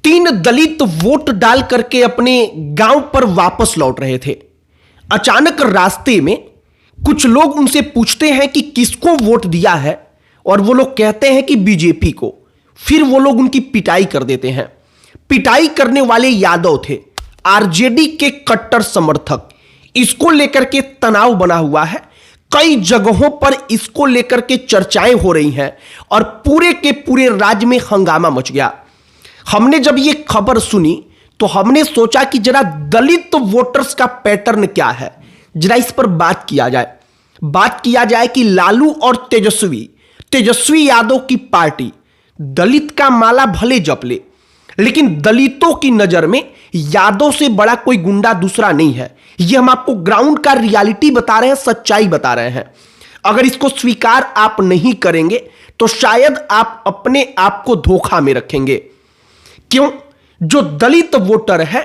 3 दलित vote डाल करके अपने गांव पर वापस लौट रहे थे। अचानक रास्ते में कुछ लोग उनसे पूछते हैं कि किसको वोट दिया है, और वो लोग कहते हैं कि बीजेपी को। फिर वो लोग उनकी पिटाई कर देते हैं। पिटाई करने वाले यादव थे, आरजेडी के कट्टर समर्थक। इसको लेकर के तनाव बना हुआ है, कई जगहों पर इसको लेकर के चर्चाएं हो रही हैं और पूरे के पूरे राज्य में हंगामा मच गया। हमने जब ये खबर सुनी तो हमने सोचा कि जरा दलित वोटर्स का पैटर्न क्या है, जरा इस पर बात किया जाए कि लालू और तेजस्वी यादव की पार्टी दलित का माला भले जप ले, लेकिन दलितों की नजर में यादव से बड़ा कोई गुंडा दूसरा नहीं है। यह हम आपको ग्राउंड का रियलिटी बता रहे हैं, सच्चाई बता रहे हैं। अगर इसको स्वीकार आप नहीं करेंगे तो शायद आप अपने आप को धोखा में रखेंगे। क्यों? जो दलित वोटर है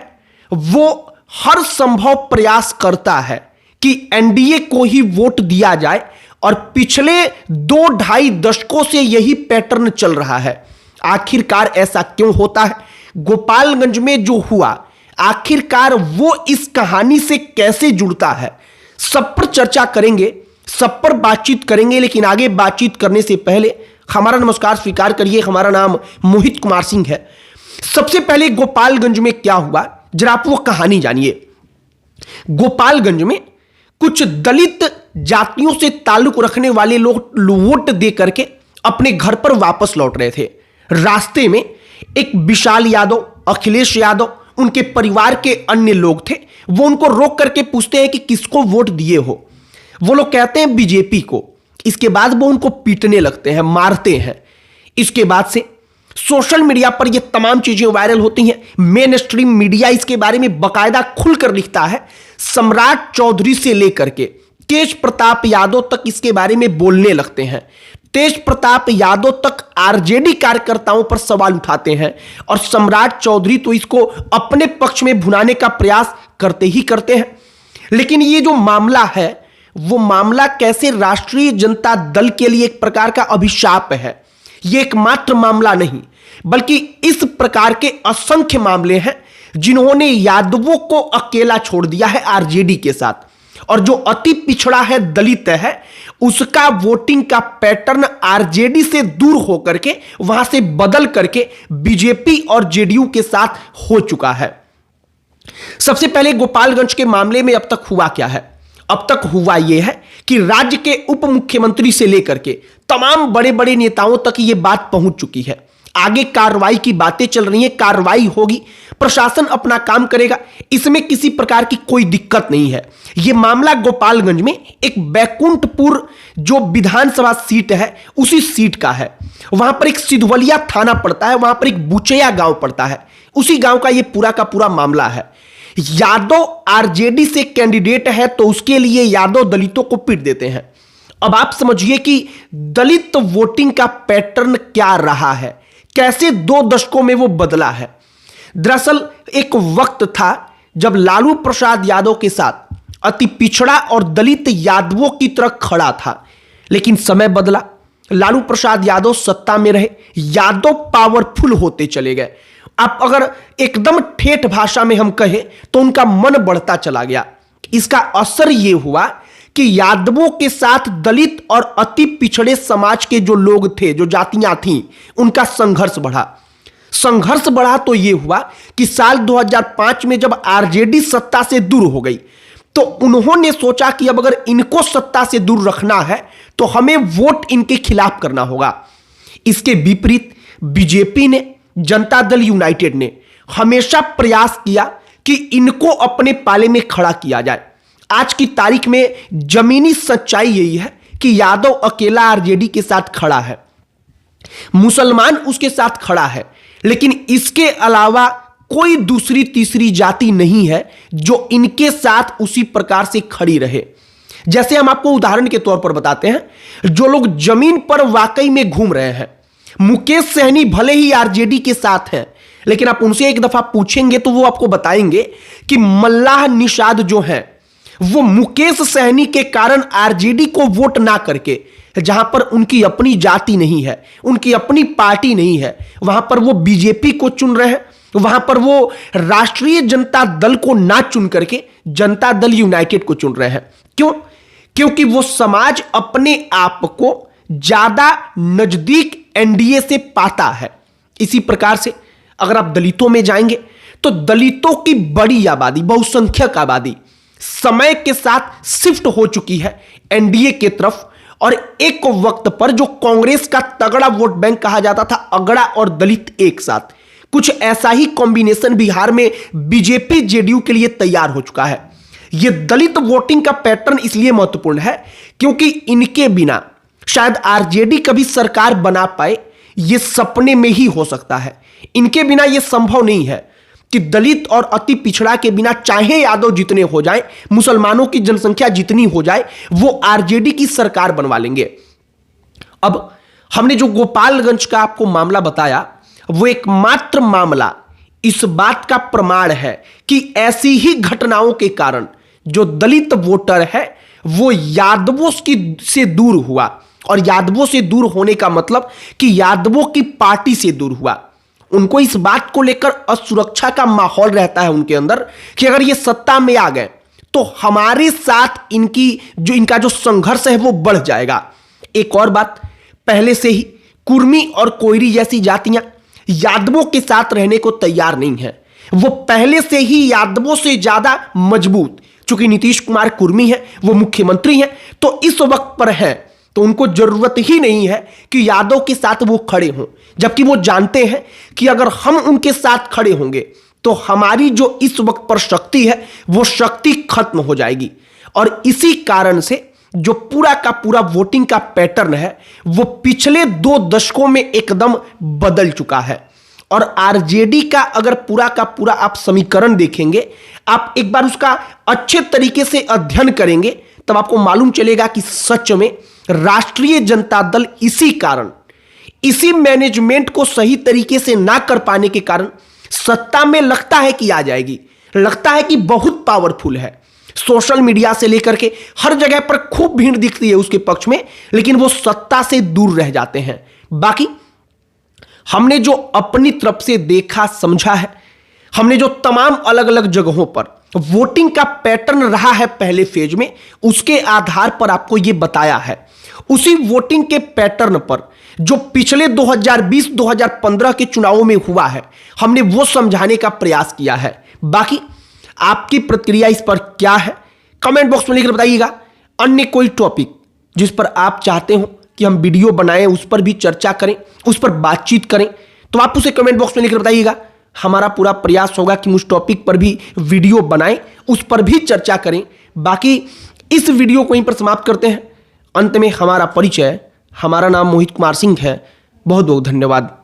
वो हर संभव प्रयास करता है कि एनडीए को ही वोट दिया जाए, और पिछले 2-2.5 दशकों से यही पैटर्न चल रहा है। आखिरकार ऐसा क्यों होता है? गोपालगंज में जो हुआ, आखिरकार वो इस कहानी से कैसे जुड़ता है, सब पर चर्चा करेंगे, सब पर बातचीत करेंगे। लेकिन आगे बातचीत करने से पहले हमारा नमस्कार स्वीकार करिए। हमारा नाम मोहित कुमार सिंह है। सबसे पहले गोपालगंज में क्या हुआ, जरा आप वो कहानी जानिए। गोपालगंज में कुछ दलित जातियों से ताल्लुक रखने वाले लोग वोट दे करके अपने घर पर वापस लौट रहे थे। रास्ते में एक विशाल यादव, अखिलेश यादव, उनके परिवार के अन्य लोग थे। वो उनको रोक करके पूछते हैं कि किसको वोट दिए हो। वो लोग कहते हैं बीजेपी को। इसके बाद वो उनको पीटने लगते हैं, मारते हैं। इसके बाद से सोशल मीडिया पर ये तमाम चीजें वायरल होती हैं। मेन स्ट्रीम मीडिया इसके बारे में बकायदा खुलकर लिखता है। सम्राट चौधरी से लेकर के तेज प्रताप यादव तक इसके बारे में बोलने लगते हैं। तेज प्रताप यादव तक आरजेडी कार्यकर्ताओं पर सवाल उठाते हैं, और सम्राट चौधरी तो इसको अपने पक्ष में भुनाने का प्रयास करते ही करते हैं। लेकिन ये जो मामला है, वो मामला कैसे राष्ट्रीय जनता दल के लिए एक प्रकार का अभिशाप है। ये एकमात्र मामला नहीं, बल्कि इस प्रकार के असंख्य मामले हैं जिन्होंने यादवों को अकेला छोड़ दिया है आरजेडी के साथ। और जो अति पिछड़ा है, दलित है, उसका वोटिंग का पैटर्न आरजेडी से दूर होकर के, वहां से बदल करके बीजेपी और जेडीयू के साथ हो चुका है। सबसे पहले गोपालगंज के मामले में अब तक हुआ क्या है? अब तक हुआ यह है कि राज्य के उप मुख्यमंत्री से लेकर के तमाम बड़े बड़े नेताओं तक यह बात पहुंच चुकी है। आगे कार्रवाई की बातें चल रही हैं, कार्रवाई होगी, प्रशासन अपना काम करेगा, इसमें किसी प्रकार की कोई दिक्कत नहीं है। यह मामला गोपालगंज में एक बैकुंठपुर जो विधानसभा सीट है, उसी सीट का है। वहां पर एक सिधवलिया थाना पड़ता है, वहां पर एक बुचैया गांव पड़ता है, उसी गांव का यह पूरा का पूरा मामला है। यादव आरजेडी से कैंडिडेट है तो उसके लिए यादव दलितों को पीट देते हैं। अब आप समझिए कि दलित वोटिंग का पैटर्न क्या रहा है, कैसे 2 दशकों में वो बदला है। दरअसल एक वक्त था जब लालू प्रसाद यादव के साथ अति पिछड़ा और दलित यादवों की तरह खड़ा था, लेकिन समय बदला। लालू प्रसाद यादव सत्ता में रहे, यादव पावरफुल होते चले गए। आप अगर एकदम ठेठ भाषा में हम कहें तो उनका मन बढ़ता चला गया। इसका असर यह हुआ कि यादवों के साथ दलित और अति पिछड़े समाज के जो लोग थे, जो जातियां थीं, उनका संघर्ष बढ़ा तो यह हुआ कि साल 2005 में जब आरजेडी सत्ता से दूर हो गई तो उन्होंने सोचा कि अब अगर इनको सत्ता से दूर रखना है तो हमें वोट इनके खिलाफ करना होगा। इसके विपरीत बीजेपी ने, जनता दल यूनाइटेड ने हमेशा प्रयास किया कि इनको अपने पाले में खड़ा किया जाए। आज की तारीख में जमीनी सच्चाई यही है कि यादव अकेला आरजेडी के साथ खड़ा है, मुसलमान उसके साथ खड़ा है, लेकिन इसके अलावा कोई दूसरी तीसरी जाति नहीं है जो इनके साथ उसी प्रकार से खड़ी रहे। जैसे हम आपको उदाहरण के तौर पर बताते हैं, जो लोग जमीन पर वाकई में घूम रहे हैं, मुकेश सहनी भले ही आरजेडी के साथ हैं, लेकिन आप उनसे एक दफा पूछेंगे तो वो आपको बताएंगे कि मल्लाह निषाद जो हैं वो मुकेश सहनी के कारण आरजेडी को वोट ना करके, जहां पर उनकी अपनी जाति नहीं है, उनकी अपनी पार्टी नहीं है, वहां पर वो बीजेपी को चुन रहे हैं, वहां पर वो राष्ट्रीय जनता दल को ना चुन करके जनता दल यूनाइटेड को चुन रहे हैं। क्यों? क्योंकि वो समाज अपने आप को ज्यादा नजदीक एनडीए से पाता है। इसी प्रकार से अगर आप दलितों में जाएंगे तो दलितों की बड़ी आबादी, बहुसंख्यक आबादी समय के साथ शिफ्ट हो चुकी है एनडीए की तरफ। और एक वक्त पर जो कांग्रेस का तगड़ा वोट बैंक कहा जाता था, अगड़ा और दलित एक साथ, कुछ ऐसा ही कॉम्बिनेशन बिहार में बीजेपी जेडीयू के लिए तैयार हो चुका है। यह दलित वोटिंग का पैटर्न इसलिए महत्वपूर्ण है क्योंकि इनके बिना शायद आरजेडी कभी सरकार बना पाए, यह सपने में ही हो सकता है। इनके बिना यह संभव नहीं है कि दलित और अति पिछड़ा के बिना चाहे यादव जितने हो जाए, मुसलमानों की जनसंख्या जितनी हो जाए, वो आरजेडी की सरकार बनवा लेंगे। अब हमने जो गोपालगंज का आपको मामला बताया, वो एकमात्र मामला इस बात का प्रमाण है कि ऐसी ही घटनाओं के कारण जो दलित वोटर है वो यादवों से दूर हुआ। और यादवों से दूर होने का मतलब कि यादवों की पार्टी से दूर हुआ। उनको इस बात को लेकर असुरक्षा का माहौल रहता है उनके अंदर कि अगर ये सत्ता में आ गए तो हमारे साथ इनका जो संघर्ष है वो बढ़ जाएगा। एक और बात, पहले से ही कुर्मी और कोयरी जैसी जातियां यादवों के साथ रहने को तैयार नहीं है। वो पहले से ही यादवों से ज्यादा मजबूत, चूंकि नीतीश कुमार कुर्मी है, वो मुख्यमंत्री हैं, तो इस वक्त पर है तो उनको जरूरत ही नहीं है कि यादव के साथ वो खड़े हों। जबकि वो जानते हैं कि अगर हम उनके साथ खड़े होंगे तो हमारी जो इस वक्त पर शक्ति है वो शक्ति खत्म हो जाएगी। और इसी कारण से जो पूरा का पूरा वोटिंग का पैटर्न है वो पिछले 2 दशकों में एकदम बदल चुका है। और आरजेडी का अगर पूरा का पूरा आप समीकरण देखेंगे, आप एक बार उसका अच्छे तरीके से अध्ययन करेंगे, तब आपको मालूम चलेगा कि सच में राष्ट्रीय जनता दल इसी मैनेजमेंट को सही तरीके से ना कर पाने के कारण सत्ता में लगता है कि आ जाएगी, लगता है कि बहुत पावरफुल है। सोशल मीडिया से लेकर के हर जगह पर खूब भीड़ दिखती है उसके पक्ष में, लेकिन वो सत्ता से दूर रह जाते हैं। बाकी हमने जो अपनी तरफ से देखा समझा है, हमने जो तमाम अलग अलग जगहों पर वोटिंग का पैटर्न रहा है पहले फेज में, उसके आधार पर आपको यह बताया है। उसी वोटिंग के पैटर्न पर जो पिछले 2020-2015 के चुनावों में हुआ है, हमने वो समझाने का प्रयास किया है। बाकी आपकी प्रतिक्रिया इस पर क्या है, कमेंट बॉक्स में लिखकर बताइएगा। अन्य कोई टॉपिक जिस पर आप चाहते हो कि हम वीडियो बनाएं, उस पर भी चर्चा करें, उस पर बातचीत करें, तो आप उसे कमेंट बॉक्स में लिखकर बताइएगा। हमारा पूरा प्रयास होगा कि उस टॉपिक पर भी वीडियो बनाएं, उस पर भी चर्चा करें। बाकी इस वीडियो को यहीं पर समाप्त करते हैं। अंत में हमारा परिचय, हमारा नाम मोहित कुमार सिंह है। बहुत बहुत धन्यवाद।